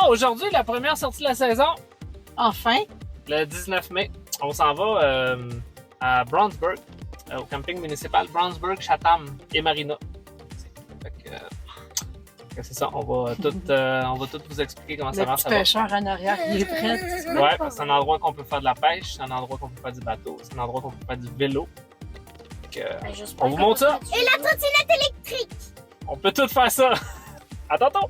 aujourd'hui, la première sortie de la saison, Enfin, le 19 mai. On s'en va à Brownsburg, au camping municipal Brownsburg, Chatham et Marina. Fait que c'est ça, on va tout vous expliquer comment ça le marche petit là-bas. pêcheur en arrière, il est prêt. Ouais, parce que c'est un endroit qu'on peut faire de la pêche, c'est un endroit qu'on peut faire du bateau, c'est un endroit qu'on peut faire du vélo. Fait que, on vous montre ça. Et la trottinette électrique! On peut tout faire ça. À tantôt!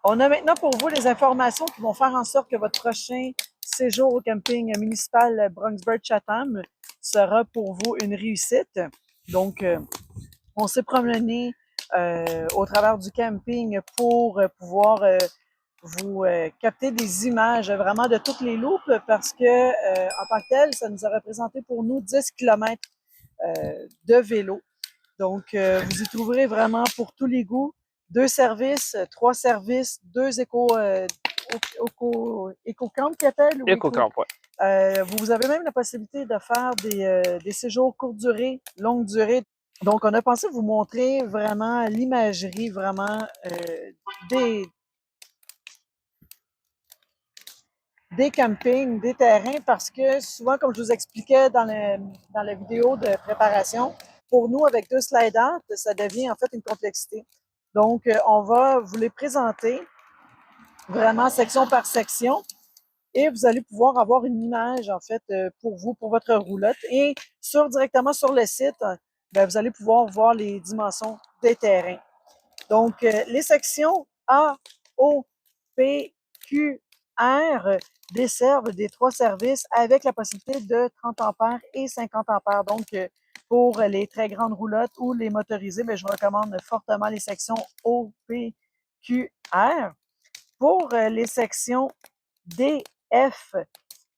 On a maintenant pour vous les informations qui vont faire en sorte que votre prochain séjour au camping municipal Brownsburg-Chatham sera pour vous une réussite. Donc, on s'est promené au travers du camping pour pouvoir vous capter des images vraiment de toutes les loupes parce que, en tant que tel, ça nous a représenté pour nous 10 kilomètres de vélo. Donc, vous y trouverez vraiment pour tous les goûts 2 services, 3 services, 2 éco-camps qu'ils appellent. Éco-camp, ouais. Vous avez même la possibilité de faire des séjours courte durée, longue durée. Donc, on a pensé vous montrer vraiment l'imagerie vraiment des campings, des terrains, parce que souvent, comme je vous expliquais dans la vidéo de préparation, pour nous, avec 2 slide art, ça devient en fait une complexité. Donc, on va vous les présenter vraiment section par section et vous allez pouvoir avoir une image en fait pour vous, pour votre roulotte. Et directement sur le site, bien, vous allez pouvoir voir les dimensions des terrains. Donc, les sections A, O, P, Q, R desservent des 3 services avec la possibilité de 30 ampères et 50 ampères. Donc, pour les très grandes roulottes ou les motorisées, bien, je vous recommande fortement les sections O, P, Q, R. Pour les sections D, F,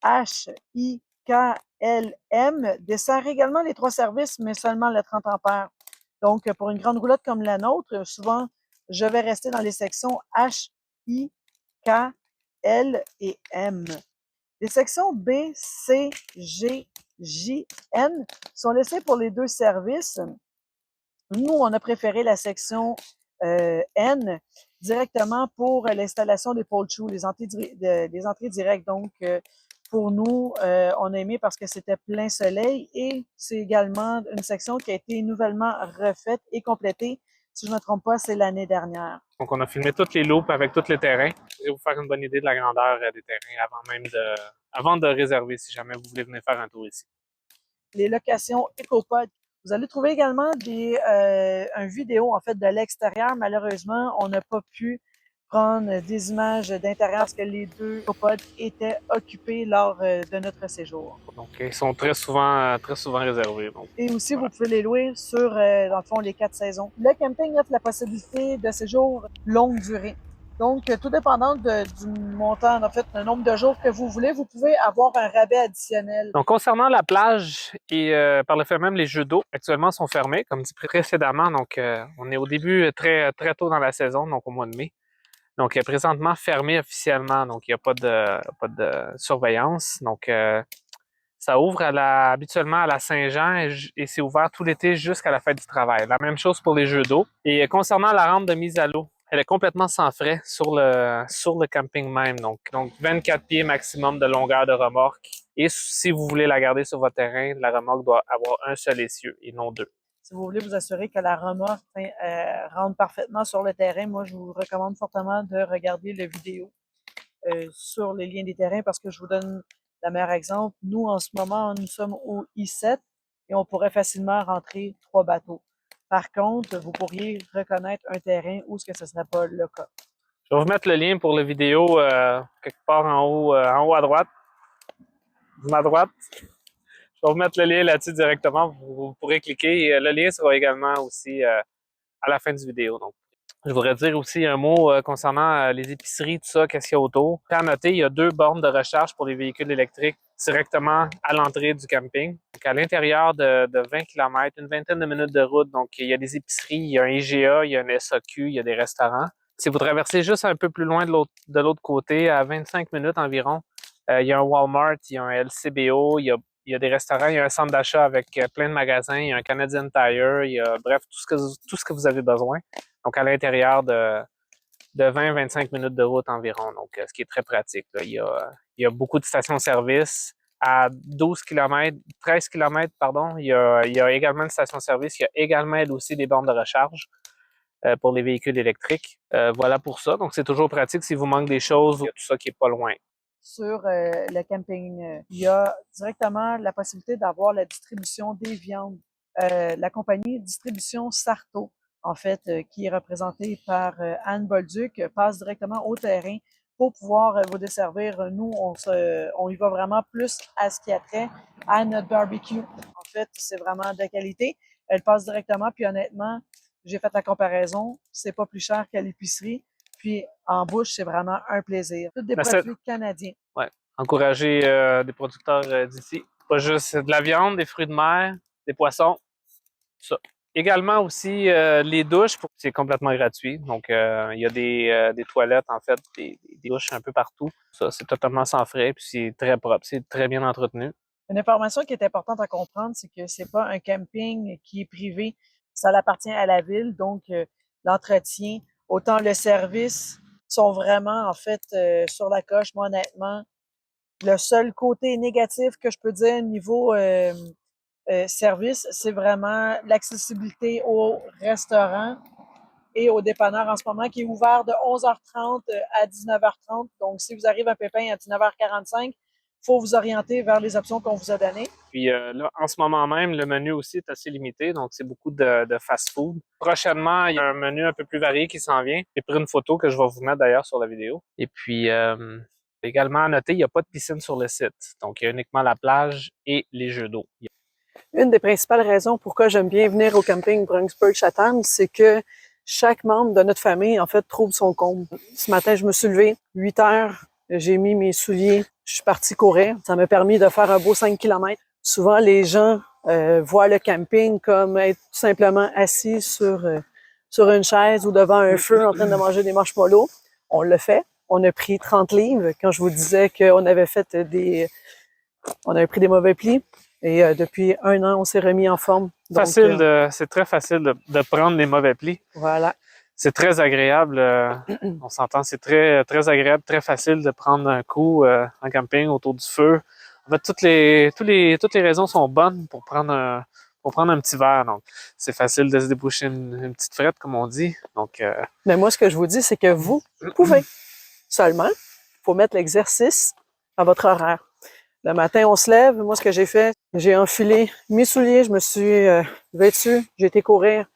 H, I, K, L, M, dessert également les 3 services, mais seulement le 30 ampères. Donc, pour une grande roulotte comme la nôtre, souvent, je vais rester dans les sections H, I, K, L et M. Les sections B, C, G, J, N sont laissées pour les 2 services. Nous, on a préféré la section N directement pour l'installation des pole shoes, les entrées directes. Donc, pour nous, on a aimé parce que c'était plein soleil et c'est également une section qui a été nouvellement refaite et complétée. Si je ne me trompe pas, c'est l'année dernière. Donc, on a filmé toutes les loupes avec tous les terrains. Je vais vous faire une bonne idée de la grandeur des terrains avant de réserver si jamais vous voulez venir faire un tour ici. Les locations EcoPod. Vous allez trouver également un vidéo en fait de l'extérieur. Malheureusement, on n'a pas pu prendre des images d'intérieur parce que les 2 EcoPod étaient occupés lors de notre séjour. Donc, ils sont très souvent réservés. Donc, et aussi, voilà. Vous pouvez les louer sur, dans le fond, les 4 saisons. Le camping offre la possibilité de séjours longue durée. Donc, tout dépendant du montant, en fait, le nombre de jours que vous voulez, vous pouvez avoir un rabais additionnel. Donc, concernant la plage et par le fait même, les jeux d'eau actuellement sont fermés, comme dit précédemment. Donc, on est au début très tôt dans la saison, donc au mois de mai. Donc, présentement fermé officiellement, donc il n'y a pas de surveillance. Donc, ça ouvre habituellement à la Saint-Jean et c'est ouvert tout l'été jusqu'à la fête du travail. La même chose pour les jeux d'eau. Et concernant la rampe de mise à l'eau, elle est complètement sans frais sur le camping même. Donc 24 pieds maximum de longueur de remorque. Et si vous voulez la garder sur votre terrain, la remorque doit avoir un seul essieu et non 2. Si vous voulez vous assurer que la remorque rentre parfaitement sur le terrain, moi, je vous recommande fortement de regarder la vidéo sur les liens des terrains parce que je vous donne le meilleur exemple. Nous, en ce moment, nous sommes au I7 et on pourrait facilement rentrer 3 bateaux. Par contre, vous pourriez reconnaître un terrain où ce que ce ne serait pas le cas. Je vais vous mettre le lien pour la vidéo quelque part en haut à droite. À droite. Je vais vous mettre le lien là-dessus directement. Vous pourrez cliquer. Et, le lien sera également aussi à la fin du vidéo. Donc, je voudrais dire aussi un mot concernant les épiceries, tout ça, qu'est-ce qu'il y a autour. À noter, il y a 2 bornes de recharge pour les véhicules électriques directement à l'entrée du camping. Donc, à l'intérieur de 20 km, une vingtaine de minutes de route. Donc, il y a des épiceries, il y a un IGA, il y a un SAQ, il y a des restaurants. Si vous traversez juste un peu plus loin de l'autre côté, à 25 minutes environ, il y a un Walmart, il y a un LCBO, il y a des restaurants, il y a un centre d'achat avec plein de magasins, il y a un Canadian Tire, il y a bref tout ce que vous avez besoin. Donc à l'intérieur de 20-25 minutes de route environ, donc ce qui est très pratique. Là. Il y a beaucoup de stations-service. À 12 km, 13 km, pardon, il y a également une station-service. Il y a également aussi des bornes de recharge pour les véhicules électriques. Voilà pour ça. Donc c'est toujours pratique si vous manquez des choses, il y a tout ça qui est pas loin. Sur le camping, il y a directement la possibilité d'avoir la distribution des viandes. La compagnie Distribution Sarto, en fait, qui est représentée par Anne Bolduc, passe directement au terrain pour pouvoir vous desservir. Nous, on y va vraiment plus à ce qui a trait à notre barbecue. En fait, c'est vraiment de qualité. Elle passe directement, puis honnêtement, j'ai fait la comparaison, c'est pas plus cher qu'à l'épicerie. Puis en bouche, c'est vraiment un plaisir. Tous des produits canadiens. Ouais. Encourager des producteurs d'ici. Pas juste de la viande, des fruits de mer, des poissons, tout ça. Également aussi les douches, c'est complètement gratuit. Donc il y a des toilettes, en fait, des douches un peu partout. Ça, c'est totalement sans frais, puis c'est très propre, c'est très bien entretenu. Une information qui est importante à comprendre, c'est que c'est pas un camping qui est privé. Ça appartient à la ville, donc l'entretien, autant le service, sont vraiment en fait sur la coche. Moi, honnêtement, le seul côté négatif que je peux dire niveau service, c'est vraiment l'accessibilité au restaurant et au dépanneur en ce moment qui est ouvert de 11h30 à 19h30. Donc, si vous arrivez à Pépin à 19h45, il faut vous orienter vers les options qu'on vous a données. Puis là, en ce moment même, le menu aussi est assez limité, donc c'est beaucoup de fast-food. Prochainement, il y a un menu un peu plus varié qui s'en vient. J'ai pris une photo que je vais vous mettre d'ailleurs sur la vidéo. Et puis, également à noter, il n'y a pas de piscine sur le site. Donc, il y a uniquement la plage et les jeux d'eau. Une des principales raisons pourquoi j'aime bien venir au camping Brunsburg-Chatham, c'est que chaque membre de notre famille, en fait, trouve son compte. Ce matin, je me suis levée, 8 heures, j'ai mis mes souliers, je suis partie courir. Ça m'a permis de faire un beau 5 km. Souvent, les gens voient le camping comme être tout simplement assis sur une chaise ou devant un feu en train de manger des marshmallows. On le fait. On a pris 30 livres. Quand je vous disais qu'on avait fait on avait pris des mauvais plis. Et depuis 1 an, on s'est remis en forme. C'est très facile de prendre des mauvais plis. Voilà. C'est très agréable. On s'entend, c'est très, très agréable, très facile de prendre un coup en camping autour du feu. En fait, toutes les raisons sont bonnes pour prendre un petit verre. Donc, c'est facile de se déboucher une petite frette, comme on dit. Donc, mais moi, ce que je vous dis, c'est que vous pouvez. Seulement, il faut mettre l'exercice à votre horaire. Le matin, on se lève. Moi, ce que j'ai fait, j'ai enfilé mes souliers, je me suis vêtue, j'ai été courir.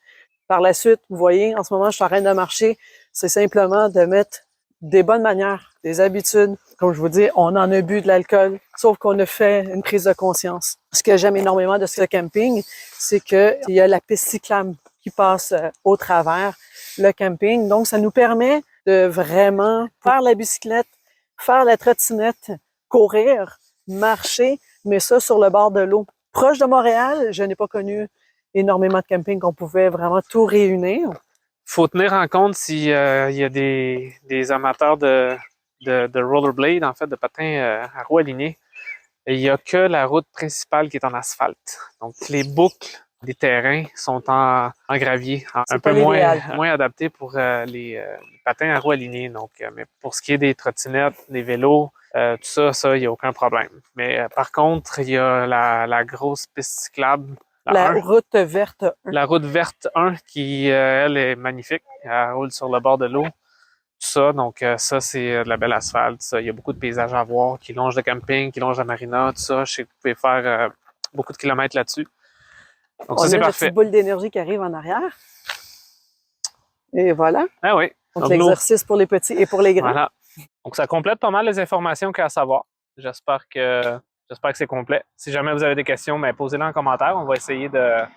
Par la suite, vous voyez, en ce moment, je suis en train de marcher. C'est simplement de mettre des bonnes manières, des habitudes. Comme je vous dis, on en a bu de l'alcool, sauf qu'on a fait une prise de conscience. Ce que j'aime énormément de ce camping, c'est qu'il y a la piste cyclable qui passe au travers le camping. Donc, ça nous permet de vraiment faire la bicyclette, faire la trottinette, courir, marcher, mais ça sur le bord de l'eau. Proche de Montréal, je n'ai pas connu énormément de camping qu'on pouvait vraiment tout réunir. Faut tenir en compte s'il y a des amateurs de rollerblade, en fait, de patins à roues alignées. Il n'y a que la route principale qui est en asphalte. Donc, les boucles des terrains sont en gravier, un peu moins adaptés pour les patins à roues alignées. Donc, mais pour ce qui est des trottinettes, des vélos, tout ça, il n'y a aucun problème. Mais par contre, il y a la grosse piste cyclable. La route verte 1. La route verte 1 qui, elle, est magnifique. Elle roule sur le bord de l'eau. Tout ça, donc ça, c'est de la belle asphalte. Ça. Il y a beaucoup de paysages à voir qui longent le camping, qui longent la marina, tout ça. Je sais que vous pouvez faire beaucoup de kilomètres là-dessus. Donc On ça, a c'est notre parfait. petite boule d'énergie qui arrive en arrière. Et voilà. Ah oui. Donc, Donc, l'exercice pour les petits et pour les grands. voilà. Donc, ça complète pas mal les informations qu'il y a à savoir. J'espère que c'est complet. Si jamais vous avez des questions, ben, posez-les en commentaire. On va essayer On va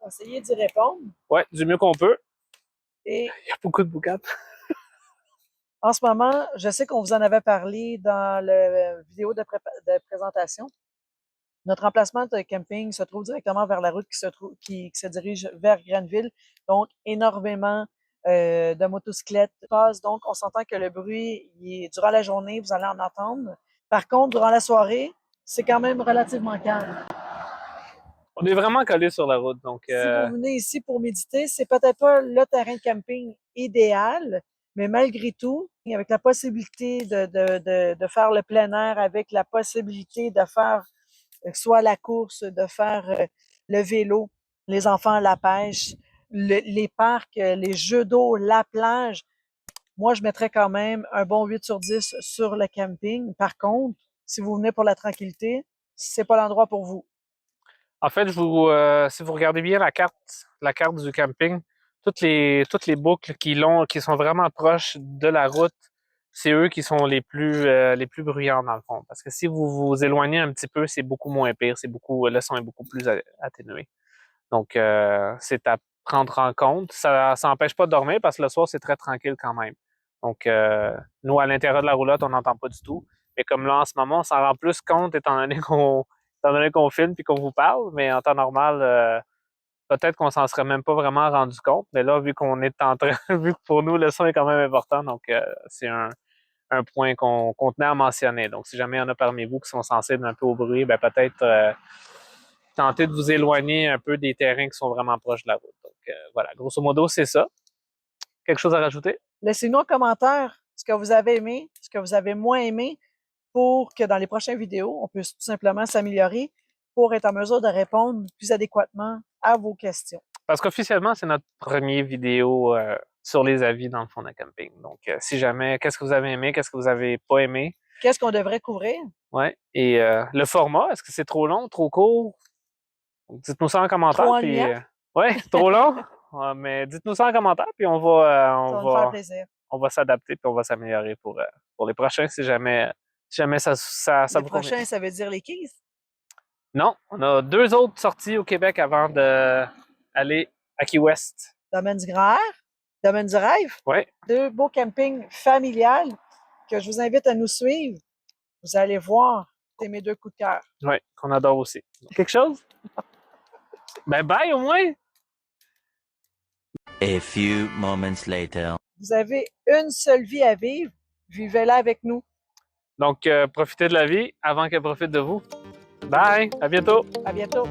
essayer d'y répondre. du mieux qu'on peut. Et Il y a beaucoup de boucans. en ce moment, je sais qu'on vous en avait parlé dans la vidéo de présentation. Notre emplacement de camping se trouve directement vers la route qui se dirige vers Granville. Donc, énormément de motocyclettes passent. Donc, on s'entend que le bruit, durant la journée, vous allez en entendre. Par contre, durant la soirée, c'est quand même relativement calme. On est vraiment collé sur la route. Donc, Si vous venez ici pour méditer, c'est peut-être pas le terrain de camping idéal, mais malgré tout, avec la possibilité de faire le plein air, avec la possibilité de faire soit la course, de faire le vélo, les enfants, la pêche, les parcs, les jeux d'eau, la plage. Moi, je mettrais quand même un bon 8 sur 10 sur le camping. Par contre, si vous venez pour la tranquillité, c'est pas l'endroit pour vous. en fait, si vous regardez bien la carte du camping, toutes les boucles qui sont vraiment proches de la route, c'est eux qui sont les plus bruyants dans le fond. Parce que si vous vous éloignez un petit peu, c'est beaucoup moins pire, le son est beaucoup plus atténué. Donc, c'est à prendre en compte. Ça n'empêche pas de dormir parce que le soir, c'est très tranquille quand même. Donc, nous, à l'intérieur de la roulotte, on n'entend pas du tout. Mais comme là, en ce moment, on s'en rend plus compte étant donné qu'on filme puis qu'on vous parle. Mais en temps normal, peut-être qu'on s'en serait même pas vraiment rendu compte. Mais là, vu qu'on est en train, vu que pour nous, le son est quand même important, donc c'est un point qu'on tenait à mentionner. Donc, si jamais il y en a parmi vous qui sont sensibles un peu au bruit, ben peut-être tenter de vous éloigner un peu des terrains qui sont vraiment proches de la route. Donc, voilà, grosso modo, c'est ça. Quelque chose à rajouter? Laissez-nous en commentaire ce que vous avez aimé, ce que vous avez moins aimé, pour que dans les prochaines vidéos, on puisse tout simplement s'améliorer pour être en mesure de répondre plus adéquatement à vos questions. Parce qu'officiellement, c'est notre première vidéo sur les avis dans le fond de camping. Donc, si jamais, qu'est-ce que vous avez aimé, qu'est-ce que vous avez pas aimé? Qu'est-ce qu'on devrait couvrir? Ouais. Et le format, est-ce que c'est trop long, trop court? Dites-nous ça en commentaire. Trop Puis, ennuyant? ouais, trop long. Ouais, mais dites-nous ça en commentaire, puis Ça va me faire plaisir. on va s'adapter, puis on va s'améliorer pour les prochains si jamais ça Les vous convient. prochains, ça veut dire les Keys. Non, on a 2 autres sorties au Québec avant d'aller à Key West. Domaine du Grand Air, Domaine du Rêve. Oui, 2 beaux campings familiales que je vous invite à nous suivre. Vous allez voir, c'est mes 2 coups de cœur. oui, qu'on adore aussi. Quelque chose? Ben bye au moins! A few moments later. Vous avez une seule vie à vivre, vivez-la avec nous. Donc, profitez de la vie avant qu'elle profite de vous. Bye! À bientôt! À bientôt.